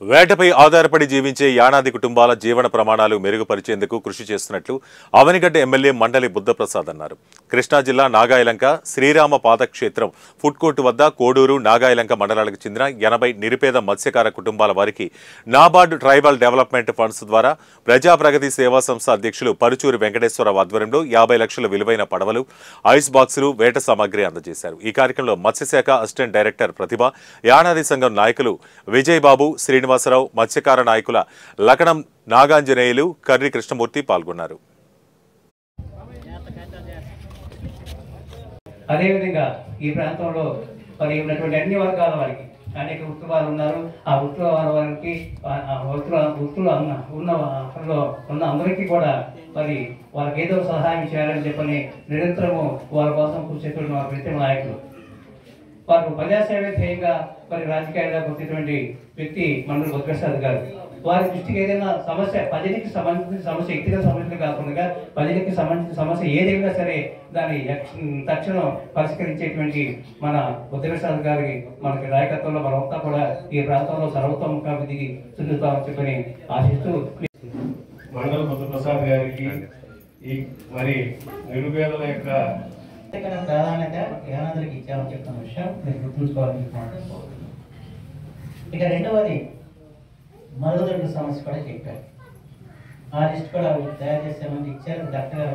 వేటపై ఆధారపడి జీవించే యానాది కుటుంబాల జీవన ప్రమాణాలు మెరుగుపరిచేందుకు కృషి చేస్తున్నట్లు అవనిగడ్డ ఎమ్మెల్యే మండలి బుద్ధప్రసాద్ అన్నారు. కృష్ణా జిల్లా నాగాయలంక శ్రీరామ పాదక్షేత్రం ఫుడ్ కోర్టు వద్ద కోడూరు నాగాయలంక మండలాలకు చెందిన 80 నిరుపేద మత్స్యకార కుటుంబాల వారికి నాబార్డు ట్రైబల్ డెవలప్మెంట్ ఫండ్స్ ద్వారా ప్రజాప్రగతి సేవా సంస్థ అధ్యక్షులు పరుచూరి వెంకటేశ్వరరావు ఆధ్వర్యంలో 50 లక్షల విలువైన పడవలు, ఐస్ బాక్సులు, వేట సామాగ్రి అందజేశారు. ఈ కార్యక్రమంలో మత్స్యశాఖ అసిస్టెంట్ డైరెక్టర్ ప్రతిభ, యానాది సంఘం నాయకులు విజయబాబు, శ్రీనివాసరావు, మత్స్యకార నాయకుల లకణం నాగాంజనేయులు, కర్రి కృష్ణమూర్తి పాల్గొన్నారు. అదేవిధంగా ఈ ప్రాంతంలో మరి ఉన్నటువంటి అన్ని వర్గాల వారికి అనేక వృత్తుల వారు ఉన్నారు. ఆ వృత్తుల వారికి వృత్తులు ఉన్న అందరికీ కూడా మరి వాళ్ళకి ఏదో సహాయం చేయాలని చెప్పని నిరంతరము వారి కోసం కూర్చేటువంటి వారి ప్రతి నాయకులు. వారు ప్రజాసేవ ధ్యేయంగా మరి రాజకీయాల్లోకి వచ్చేటువంటి వ్యక్తి మండలి బుద్ధప్రసాద్ గారు. వారి దృష్టికి ఏదైనా సమస్య, ప్రజలకి సంబంధించిన సమస్య, వ్యక్తిగత సమస్యలు కాకుండా ప్రజలకి సంబంధించిన సమస్య ఏదైనా సరే దాన్ని తక్షణం పరిష్కరించేటువంటి మన బుద్ధప్రసాద్ గారి మనకి నాయకత్వంలో మనమంతా కూడా ఈ ప్రాంతంలో సర్వతోముఖాభివృద్ధికి చెందుతామని చెప్పని ఆశిస్తూ మండలి బుద్ధప్రసాద్ గారికి మరి నిరుపేదల యొక్క ప్రాధాన్యత యానాదులకు ఇచ్చామని చెప్తున్న విషయం మీరు గుర్తుంచుకోవాలని మాట్లాడుకోవాలి. ఇక రెండవది మరుగుదొడ్డి సమస్య కూడా చెప్పారు. ఆ లిస్ట్ కూడా తయారు చేసామని ఇచ్చారు డాక్టర్ గారు.